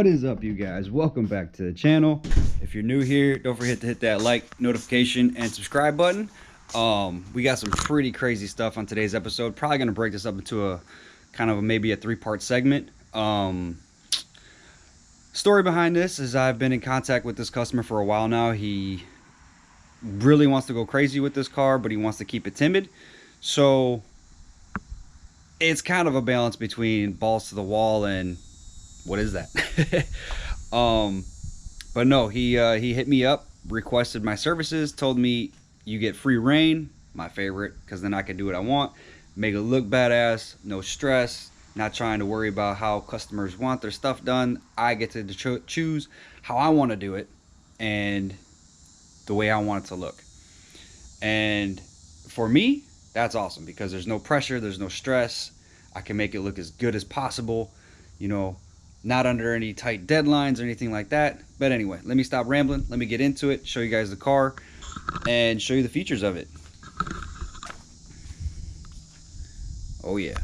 What is up, you guys? Welcome back to the channel. If you're new here, don't forget to hit that like, notification, and subscribe button. We got some pretty crazy stuff on today's episode. Probably gonna break this up into a kind of maybe a 3-part segment. Story behind this is I've been in contact with this customer for a while now. He really wants to go crazy with this car, but he wants to keep it timid. So it's kind of a balance between balls to the wall and what is that? But no, he hit me up, requested my services, told me you get free reign, my favorite, because then I can do what I want, make it look badass, no stress, not trying to worry about how customers want their stuff done. I get to choose how I want to do it and the way I want it to look. And for me, that's awesome because there's no pressure, there's no stress. I can make it look as good as possible, you know, not under any tight deadlines or anything like that. But anyway, let me stop rambling. Let me get into it, show you guys the car, and show you the features of it. Oh yeah.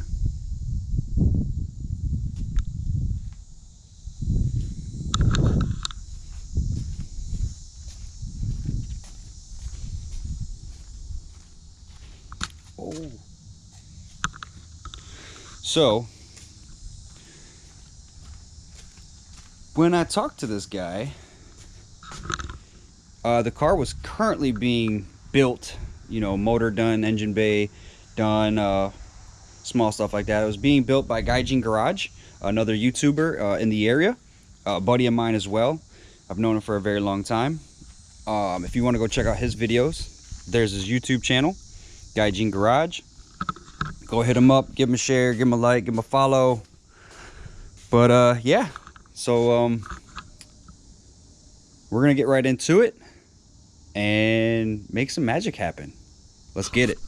Oh. So when I talked to this guy, the car was currently being built, you know, motor done, engine bay done, small stuff like that. It was being built by Gaijin Garage, another YouTuber in the area, a buddy of mine as well. I've known him for a very long time. If you want to go check out his videos, there's his YouTube channel, Gaijin Garage. Go hit him up, give him a share, give him a like, give him a follow. But yeah. So we're gonna get right into it and make some magic happen. Let's get it.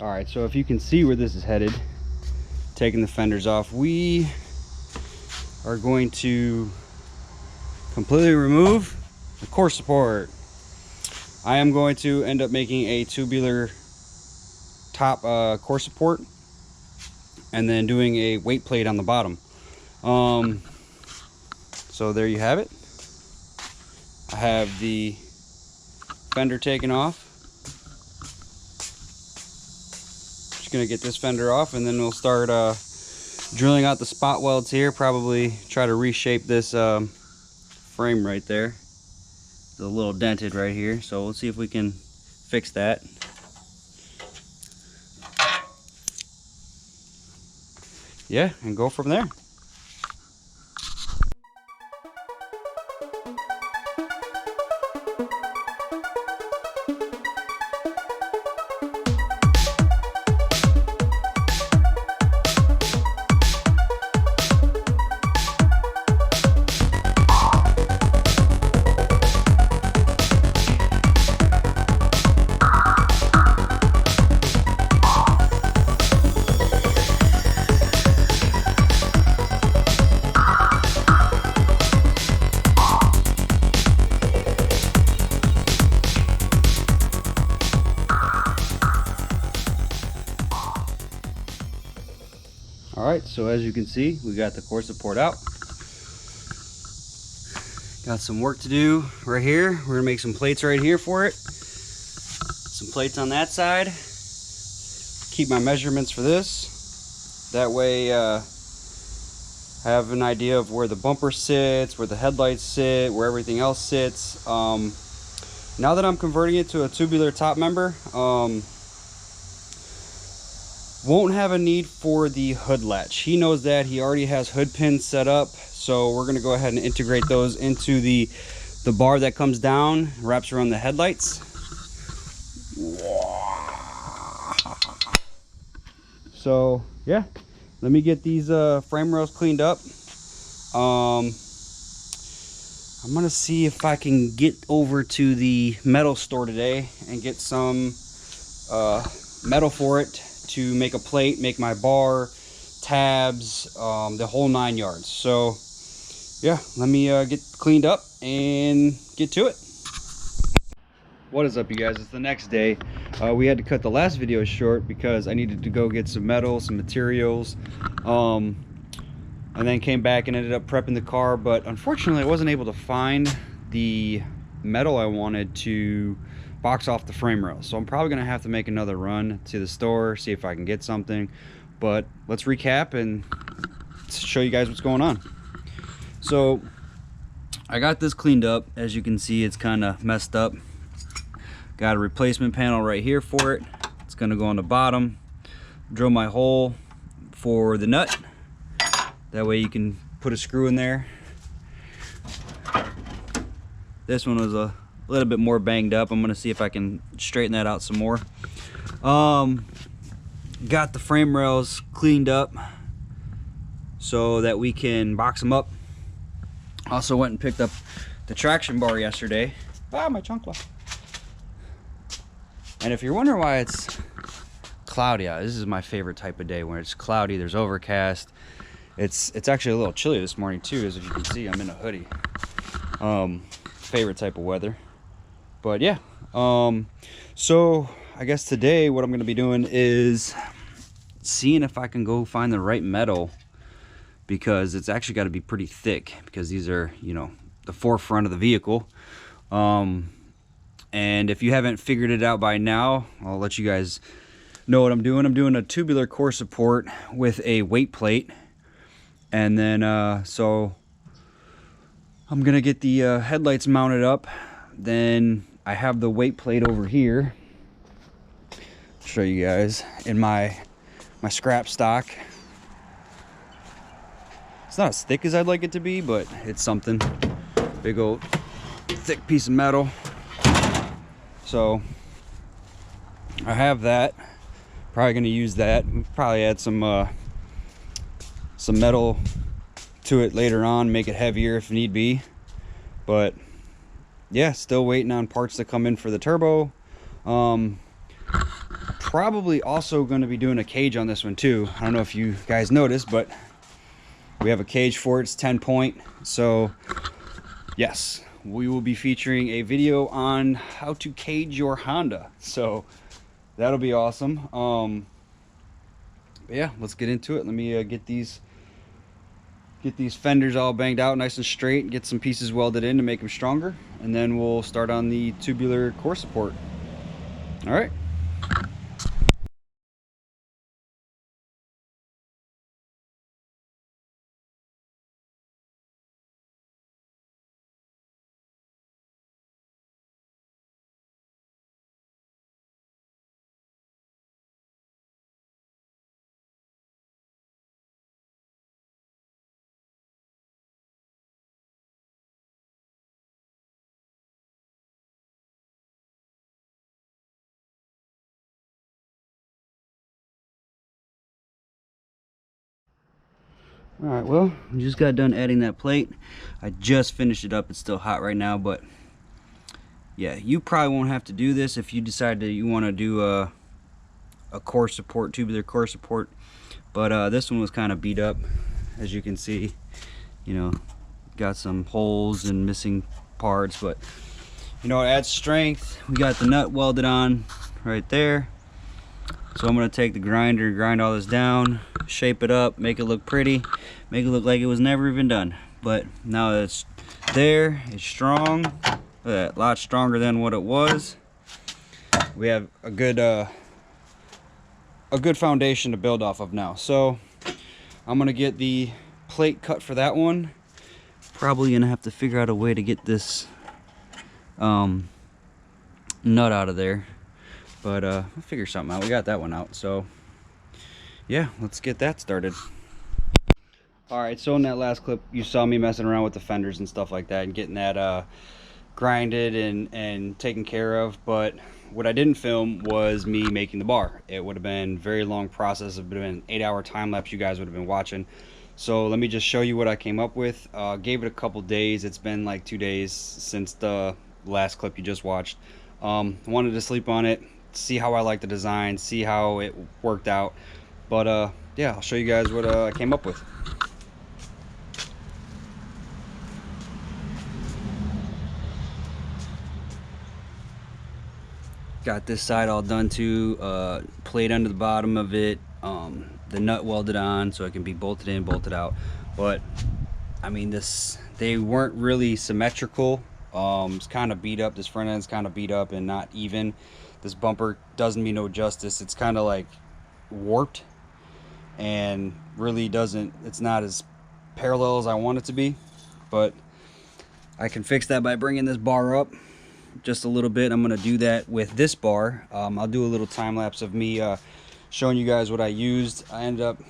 Alright, so if you can see where this is headed, taking the fenders off, we are going to completely remove the core support. I am going to end up making a tubular top core support and then doing a weight plate on the bottom. So there you have it. I have the fender taken off. Gonna get this fender off and then we'll start drilling out the spot welds here. Probably try to reshape this frame right there. It's a little dented right here, so let's see if we can fix that. Yeah, and go from there. Alright, so as you can see, we got the core support out. Got some work to do right here. We're gonna make some plates right here for it. Some plates on that side. Keep my measurements for this. That way I have an idea of where the bumper sits, where the headlights sit, where everything else sits. Now that I'm converting it to a tubular top member, won't have a need for the hood latch. He knows that. He already has hood pins set up, so we're gonna go ahead and integrate those into the bar that comes down, wraps around the headlights. So yeah, let me get these frame rails cleaned up. I'm gonna see if I can get over to the metal store today and get some metal for it to make a plate, make my bar, tabs, the whole 9 yards. So yeah, let me get cleaned up and get to it. What is up, you guys? It's the next day. We had to cut the last video short because I needed to go get some metal, some materials, and then came back and ended up prepping the car. But unfortunately, I wasn't able to find the metal I wanted to box off the frame rails. So I'm probably gonna have to make another run to the store, see if I can get something. But let's recap and show you guys what's going on. So I got this cleaned up. As you can see, it's kind of messed up. Got a replacement panel right here for it. It's gonna go on the bottom. Drill my hole for the nut. That way you can put a screw in there. This one was a little bit more banged up. I'm gonna see if I can straighten that out some more. Got the frame rails cleaned up so that we can box them up. Also went and picked up the traction bar yesterday. Ah, my chancla. And if you're wondering why it's cloudy out, this is my favorite type of day, when it's cloudy, there's overcast. It's actually a little chilly this morning too, as if you can see, I'm in a hoodie. Favorite type of weather. But yeah, so I guess today what I'm gonna be doing is seeing if I can go find the right metal, because it's actually got to be pretty thick, because these are, you know, the forefront of the vehicle. And if you haven't figured it out by now, I'll let you guys know what I'm doing. I'm doing a tubular core support with a weight plate. And then, so I'm gonna get the headlights mounted up. Then I have the weight plate over here. Show you guys in my scrap stock. It's not as thick as I'd like it to be, but it's something. Big old thick piece of metal. So I have that. Probably gonna use that. Probably add some metal to it later on, make it heavier if need be. But yeah, still waiting on parts to come in for the turbo. Probably also going to be doing a cage on this one too. I don't know if you guys noticed, but we have a cage for it. It's 10 point. So yes, we will be featuring a video on how to cage your Honda. So that'll be awesome. But yeah, let's get into it. Let me get these fenders all banged out nice and straight, get some pieces welded in to make them stronger, and then we'll start on the tubular core support. All right. All right, well, I just got done adding that plate. I just finished it up. It's still hot right now, but yeah, you probably won't have to do this if you decide that you want to do a core support, tubular core support. But this one was kind of beat up, as you can see. You know, got some holes and missing parts, but you know, it adds strength. We got the nut welded on right there. So I'm gonna take the grinder, grind all this down, shape it up, make it look pretty, make it look like it was never even done. But now that it's there, it's strong. Look at that, a lot stronger than what it was. We have a good foundation to build off of now. So I'm gonna get the plate cut for that one. Probably gonna have to figure out a way to get this nut out of there. But we'll figure something out. We got that one out. So yeah, let's get that started. All right, so in that last clip, you saw me messing around with the fenders and stuff like that and getting that grinded and taken care of. But what I didn't film was me making the bar. It would have been a very long process. It would have been an 8-hour time lapse you guys would have been watching. So let me just show you what I came up with. Gave it a couple days. It's been like 2 days since the last clip you just watched. Wanted to sleep on it, see how I like the design, see how it worked out. But yeah, I'll show you guys what I came up with. Got this side all done too, plate under the bottom of it, the nut welded on so it can be bolted in, bolted out. But I mean, they weren't really symmetrical. It's kind of beat up. This front end's kind of beat up and not even. This bumper doesn't mean no justice. It's kind of like warped and really doesn't, it's not as parallel as I want it to be. But I can fix that by bringing this bar up just a little bit. I'm gonna do that with this bar. I'll do a little time lapse of me showing you guys what I used. I ended up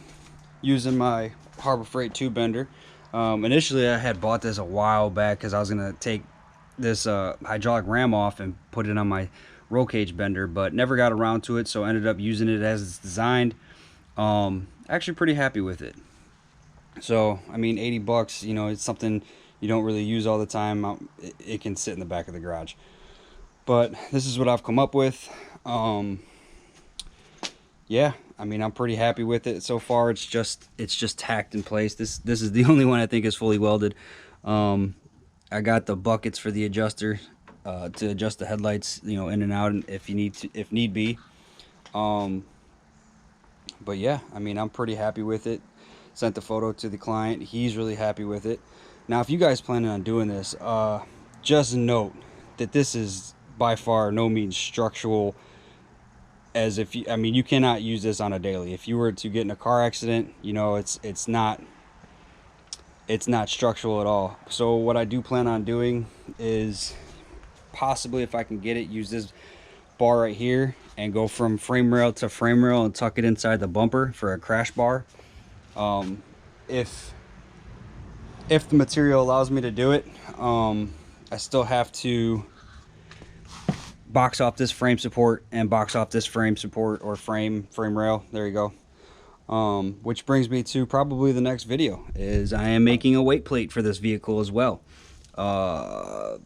using my Harbor Freight tube bender. Initially I had bought this a while back because I was gonna take this hydraulic ram off and put it on my roll cage bender, but never got around to it, so ended up using it as it's designed. Actually pretty happy with it. So I mean, 80 bucks, you know, it's something you don't really use all the time. It can sit in the back of the garage. But this is what I've come up with. Yeah, I mean, I'm pretty happy with it so far. It's just tacked in place. This is the only one I think is fully welded. I got the buckets for the adjuster to adjust the headlights, you know, in and out if need be. But yeah, I mean, I'm pretty happy with it. Sent the photo to the client. He's really happy with it. Now, if you guys planning on doing this, just note that this is by far no means structural. As if you, I mean, you cannot use this on a daily. If you were to get in a car accident, you know, it's not structural at all. So what I do plan on doing is possibly, if I can get it, use this bar right here and go from frame rail to frame rail and tuck it inside the bumper for a crash bar. If the material allows me to do it, I still have to box off this frame support and box off this frame support or frame rail. There you go. Which brings me to probably the next video, is I am making a weight plate for this vehicle as well. I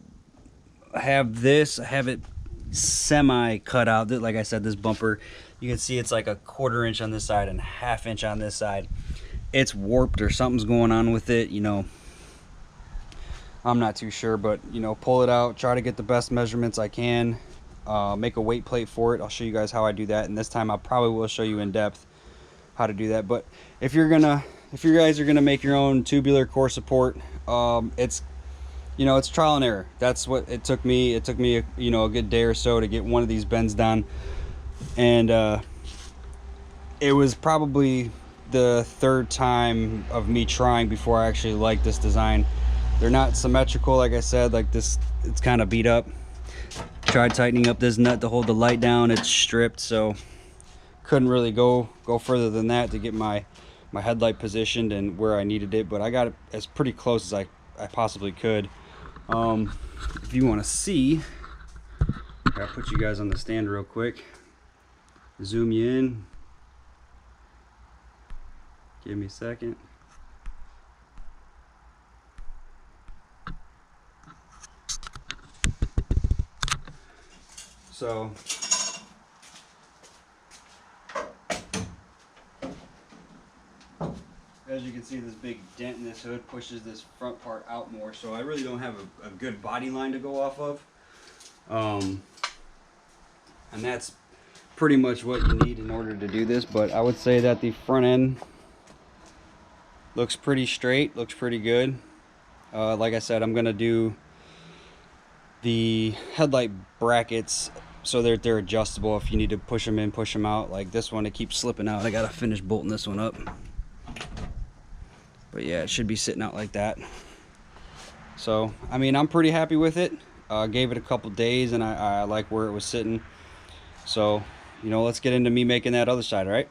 have it semi cut out. Like I said, this bumper, you can see it's like a 1/4 inch on this side and 1/2 inch on this side. It's warped or something's going on with it, you know. I'm not too sure, but you know, pull it out, try to get the best measurements I can, make a weight plate for it. I'll show you guys how I do that, and this time I probably will show you in depth how to do that. But if you guys are gonna make your own tubular core support, it's, you know, it's trial and error. That's what it took me. It took me, you know, a good day or so to get one of these bends done, and it was probably the 3rd time of me trying before I actually liked this design. They're not symmetrical, like I said. Like this, it's kind of beat up. Tried tightening up this nut to hold the light down. It's stripped, so couldn't really go further than that to get my headlight positioned and where I needed it. But I got it as pretty close as I possibly could. If you want to see, I'll put you guys on the stand real quick. Zoom you in. Give me a second. So as you can see, this big dent in this hood pushes this front part out more, so I really don't have a good body line to go off of. And that's pretty much what you need in order to do this. But I would say that the front end looks pretty straight, looks pretty good. Like I said, I'm gonna do the headlight brackets so they're adjustable if you need to push them in, push them out. Like this one, it keeps slipping out. I gotta finish bolting this one up. But yeah, it should be sitting out like that. So I mean, I'm pretty happy with it. Gave it a couple days and I like where it was sitting. So, you know, let's get into me making that other side, all right?